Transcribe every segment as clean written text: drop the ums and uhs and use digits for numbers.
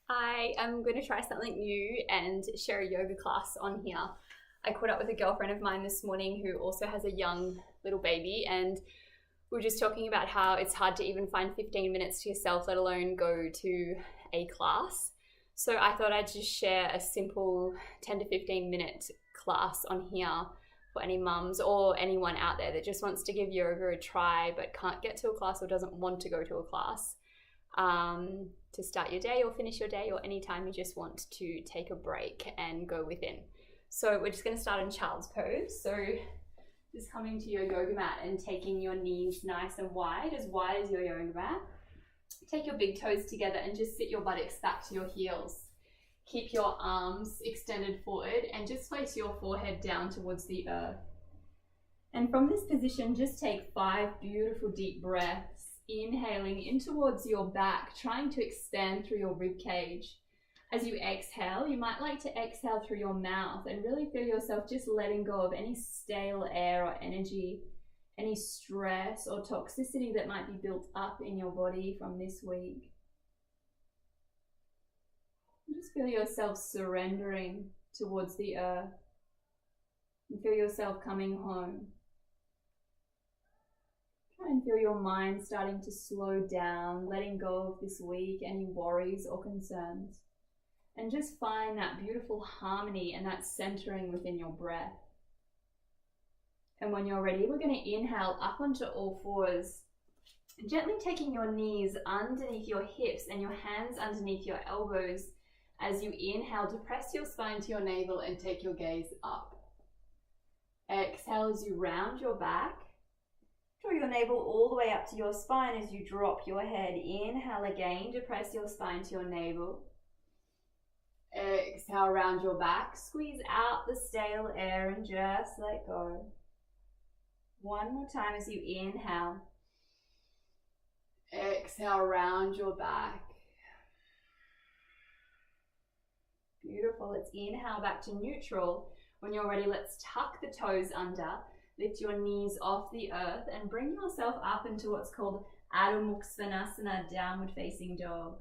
I am going to try something new and share a yoga class on here. I caught up with a girlfriend of mine this morning who also has a young little baby, and we were just talking about how it's hard to even find 15 minutes to yourself, let alone go to a class. So I thought I'd just share a simple 10 to 15 minute class on here for any mums or anyone out there that just wants to give yoga a try but can't get to a class or doesn't want to go to a class. To start your day or finish your day, or anytime you just want to take a break and go within. So we're just going to start in child's pose. So just coming to your yoga mat and taking your knees nice and wide as your yoga mat. Take your big toes together and just sit your buttocks back to your heels. Keep your arms extended forward and just place your forehead down towards the earth. And from this position, just take 5 beautiful deep breaths. Inhaling in towards your back, trying to expand through your rib cage. As you exhale, you might like to exhale through your mouth and really feel yourself just letting go of any stale air or energy, any stress or toxicity that might be built up in your body from this week. Just feel yourself surrendering towards the earth and feel yourself coming home. Try and feel your mind starting to slow down, letting go of this week, any worries or concerns. And just find that beautiful harmony and that centering within your breath. And when you're ready, we're going to inhale up onto all fours, gently taking your knees underneath your hips and your hands underneath your elbows. As you inhale, to press your spine to your navel and take your gaze up. Exhale as you round your back. Draw your navel all the way up to your spine as you drop your head. Inhale again to press your spine to your navel. Exhale, round your back. Squeeze out the stale air and just let go. One more time as you inhale. Exhale, round your back. Beautiful. Let's inhale back to neutral. When you're ready, let's tuck the toes under. Lift your knees off the earth and bring yourself up into what's called Adho Mukha Svanasana, downward facing dog.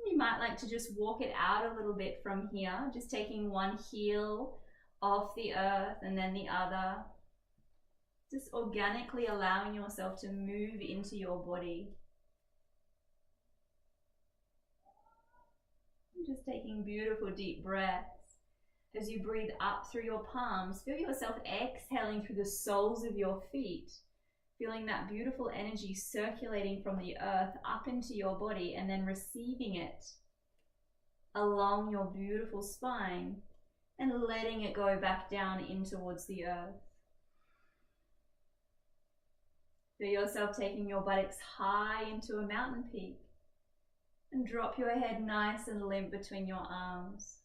You might like to just walk it out a little bit from here, just taking one heel off the earth and then the other. Just organically allowing yourself to move into your body. Just taking beautiful deep breaths. As you breathe up through your palms, feel yourself exhaling through the soles of your feet, feeling that beautiful energy circulating from the earth up into your body and then receiving it along your beautiful spine and letting it go back down in towards the earth. Feel yourself taking your buttocks high into a mountain peak and drop your head nice and limp between your arms.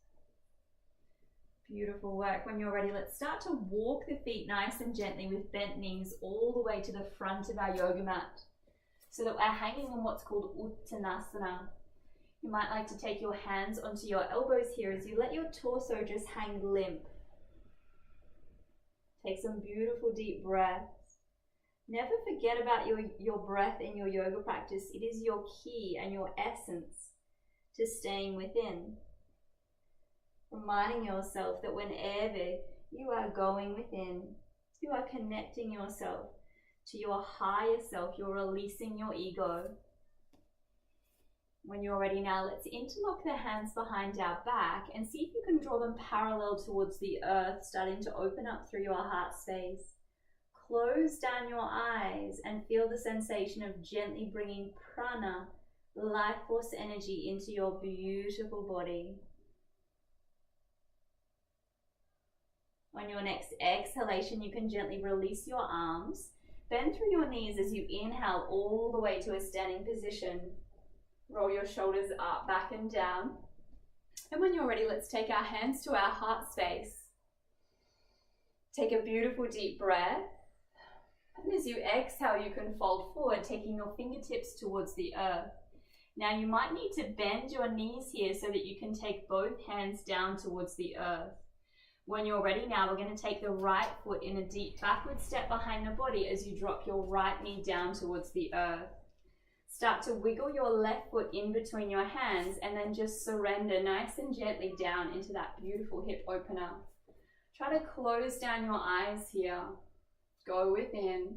Beautiful work. When you're ready, let's start to walk the feet nice and gently with bent knees all the way to the front of our yoga mat so that we're hanging on what's called Uttanasana. You might like to take your hands onto your elbows here as you let your torso just hang limp. Take some beautiful deep breaths. Never forget about your breath in your yoga practice. It is your key and your essence to staying within. Reminding yourself that whenever you are going within, you are connecting yourself to your higher self. You're releasing your ego. When you're ready now, let's interlock the hands behind our back and see if you can draw them parallel towards the earth, starting to open up through your heart space. Close down your eyes and feel the sensation of gently bringing prana, life force energy, into your beautiful body. On your next exhalation, you can gently release your arms. Bend through your knees as you inhale all the way to a standing position. Roll your shoulders up, back and down. And when you're ready, let's take our hands to our heart space. Take a beautiful deep breath. And as you exhale, you can fold forward, taking your fingertips towards the earth. Now you might need to bend your knees here so that you can take both hands down towards the earth. When you're ready now, we're going to take the right foot in a deep backward step behind the body as you drop your right knee down towards the earth. Start to wiggle your left foot in between your hands and then just surrender nice and gently down into that beautiful hip opener. Try to close down your eyes here. Go within.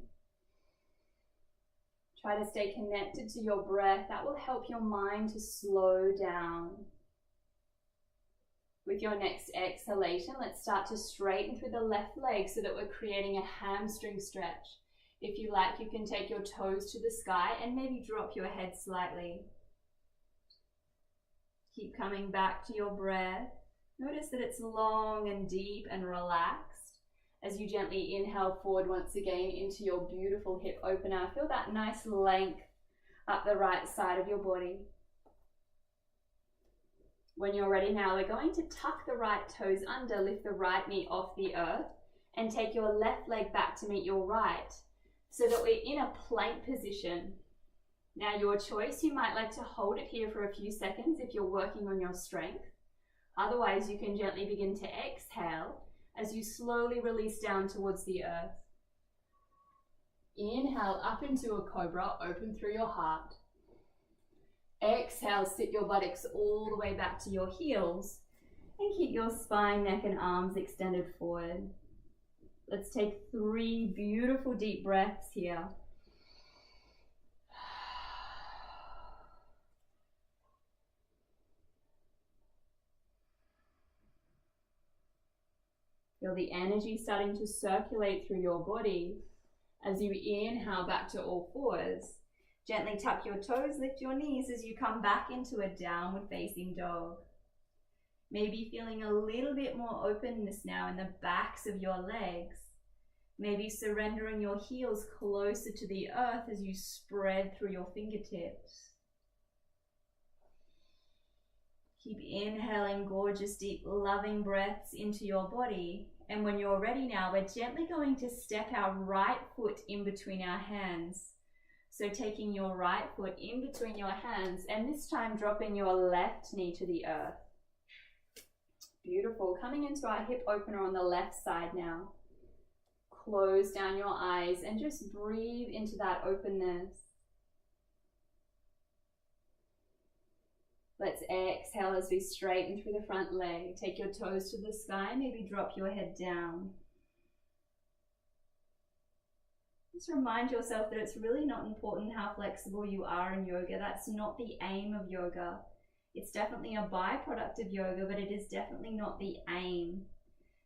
Try to stay connected to your breath. That will help your mind to slow down. With your next exhalation, let's start to straighten through the left leg so that we're creating a hamstring stretch. If you like, you can take your toes to the sky and maybe drop your head slightly. Keep coming back to your breath. Notice that it's long and deep and relaxed. As you gently inhale forward once again into your beautiful hip opener, feel that nice length up the right side of your body. When you're ready now, we're going to tuck the right toes under, lift the right knee off the earth, and take your left leg back to meet your right, so that we're in a plank position. Now your choice, you might like to hold it here for a few seconds if you're working on your strength. Otherwise, you can gently begin to exhale as you slowly release down towards the earth. Inhale up into a cobra, open through your heart. Exhale, sit your buttocks all the way back to your heels and keep your spine, neck and arms extended forward. Let's take 3 beautiful deep breaths here. Feel the energy starting to circulate through your body. As you inhale back to all fours, gently tuck your toes, lift your knees as you come back into a downward facing dog. Maybe feeling a little bit more openness now in the backs of your legs. Maybe surrendering your heels closer to the earth as you spread through your fingertips. Keep inhaling gorgeous, deep, loving breaths into your body. And when you're ready now, we're gently going to step our right foot in between our hands. So taking your right foot in between your hands, and this time dropping your left knee to the earth. Beautiful. Coming into our hip opener on the left side now. Close down your eyes and just breathe into that openness. Let's exhale as we straighten through the front leg. Take your toes to the sky, maybe drop your head down. Just remind yourself that it's really not important how flexible you are in yoga. That's not the aim of yoga. It's definitely a byproduct of yoga, but it is definitely not the aim.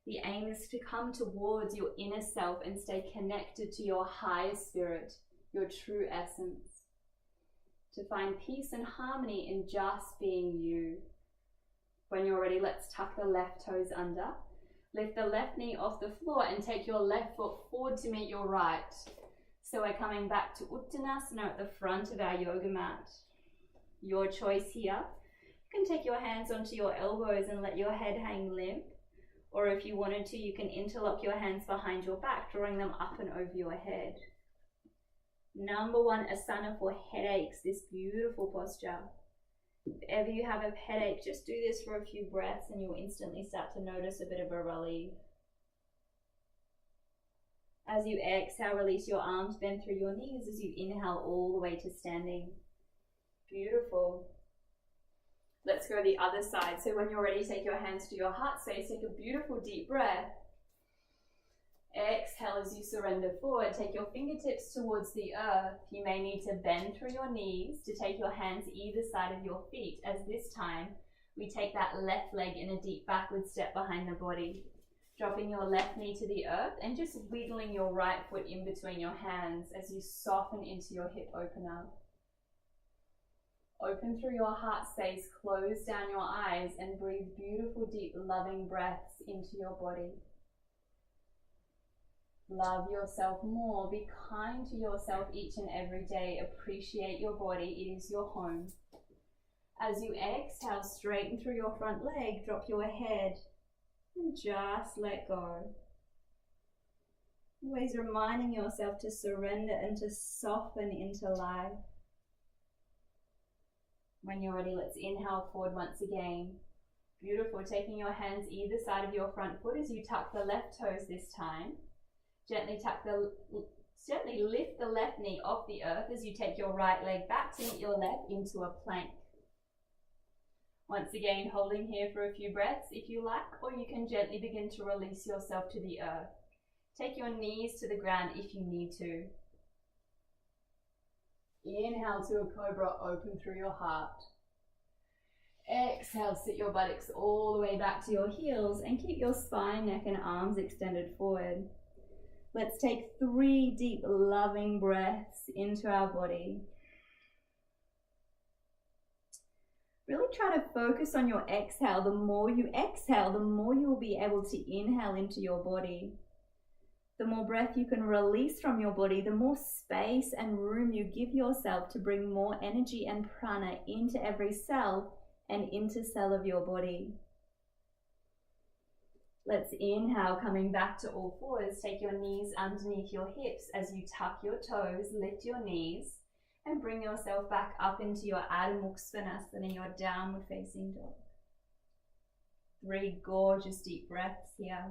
The aim is to come towards your inner self and stay connected to your higher spirit, your true essence. To find peace and harmony in just being you. When you're ready, let's tuck the left toes under. Lift the left knee off the floor and take your left foot forward to meet your right. So we're coming back to Uttanasana at the front of our yoga mat. Your choice here. You can take your hands onto your elbows and let your head hang limp. Or if you wanted to, you can interlock your hands behind your back, drawing them up and over your head. Number 1 asana for headaches, this beautiful posture. If ever you have a headache, just do this for a few breaths and you'll instantly start to notice a bit of a relief. As you exhale, release your arms, bend through your knees as you inhale all the way to standing. Beautiful. Let's go the other side. So when you're ready, take your hands to your heart space, take a beautiful deep breath. Exhale as you surrender forward. Take your fingertips towards the earth. You may need to bend through your knees to take your hands either side of your feet, as this time we take that left leg in a deep backward step behind the body. Dropping your left knee to the earth and just wiggling your right foot in between your hands as you soften into your hip opener. Open through your heart space, close down your eyes and breathe beautiful, deep, loving breaths into your body. Love yourself more. Be kind to yourself each and every day. Appreciate your body. It is your home. As you exhale, straighten through your front leg, drop your head and just let go. Always reminding yourself to surrender and to soften into life. When you're ready, let's inhale forward once again. Beautiful. Taking your hands either side of your front foot as you tuck the left toes this time. Gently tuck the Gently lift the left knee off the earth as you take your right leg back to meet your left into a plank. Once again, holding here for a few breaths if you like, or you can gently begin to release yourself to the earth. Take your knees to the ground if you need to. Inhale to a cobra, open through your heart. Exhale, sit your buttocks all the way back to your heels and keep your spine, neck and arms extended forward. Let's take 3 deep, loving breaths into our body. Really try to focus on your exhale. The more you exhale, the more you will be able to inhale into your body. The more breath you can release from your body, the more space and room you give yourself to bring more energy and prana into every cell and into cell of your body. Let's inhale, coming back to all fours. Take your knees underneath your hips as you tuck your toes, lift your knees, and bring yourself back up into your Adho Mukha Svanasana, your downward facing dog. 3 gorgeous deep breaths here.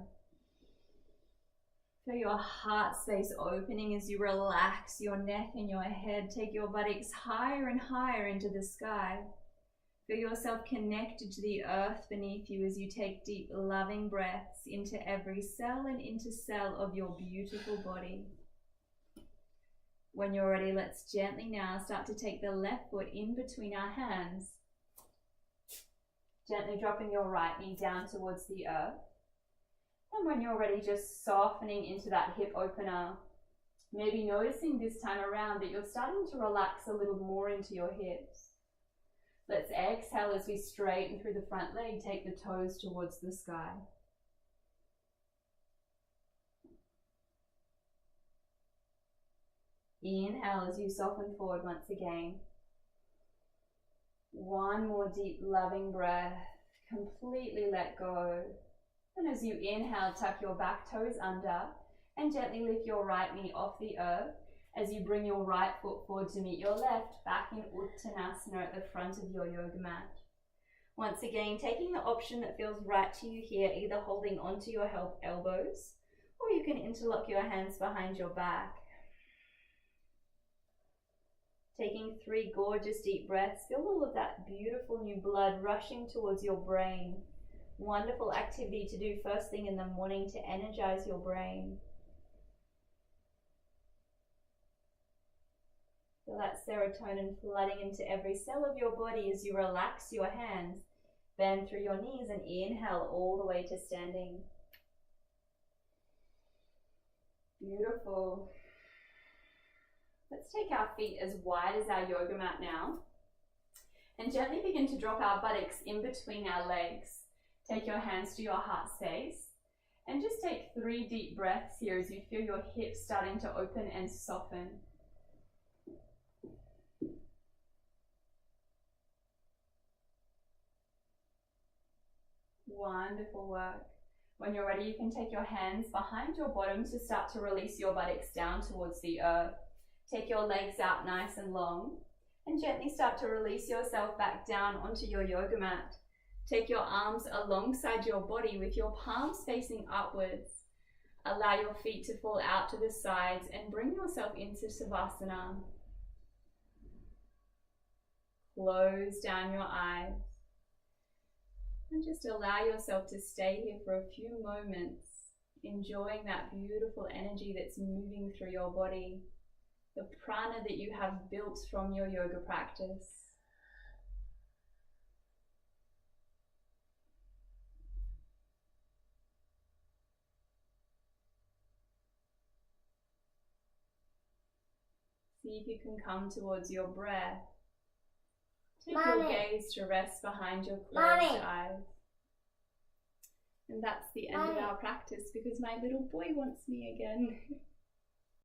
Feel your heart space opening as you relax your neck and your head. Take your buttocks higher and higher into the sky. Feel yourself connected to the earth beneath you as you take deep, loving breaths into every cell and into cell of your beautiful body. When you're ready, let's gently now start to take the left foot in between our hands. Gently dropping your right knee down towards the earth. And when you're ready, just softening into that hip opener. Maybe noticing this time around that you're starting to relax a little more into your hips. Let's exhale as we straighten through the front leg, take the toes towards the sky. Inhale as you soften forward once again. 1 more deep, loving breath. Completely let go. And as you inhale, tuck your back toes under and gently lift your right knee off the earth as you bring your right foot forward to meet your left, back in Uttanasana at the front of your yoga mat. Once again, taking the option that feels right to you here, either holding onto your elbows, or you can interlock your hands behind your back. Taking 3 gorgeous deep breaths, feel all of that beautiful new blood rushing towards your brain. Wonderful activity to do first thing in the morning to energize your brain. Feel that serotonin flooding into every cell of your body as you relax your hands. Bend through your knees and inhale all the way to standing. Beautiful. Let's take our feet as wide as our yoga mat now and gently begin to drop our buttocks in between our legs. Take your hands to your heart space and just take 3 deep breaths here as you feel your hips starting to open and soften. Wonderful work. When you're ready, you can take your hands behind your bottom to start to release your buttocks down towards the earth. Take your legs out nice and long and gently start to release yourself back down onto your yoga mat. Take your arms alongside your body with your palms facing upwards. Allow your feet to fall out to the sides and bring yourself into Savasana. Close down your eyes and just allow yourself to stay here for a few moments, enjoying that beautiful energy that's moving through your body, the prana that you have built from your yoga practice. See if you can come towards your breath. Take your gaze to rest behind your closed eyes. And that's the end of our practice because my little boy wants me again.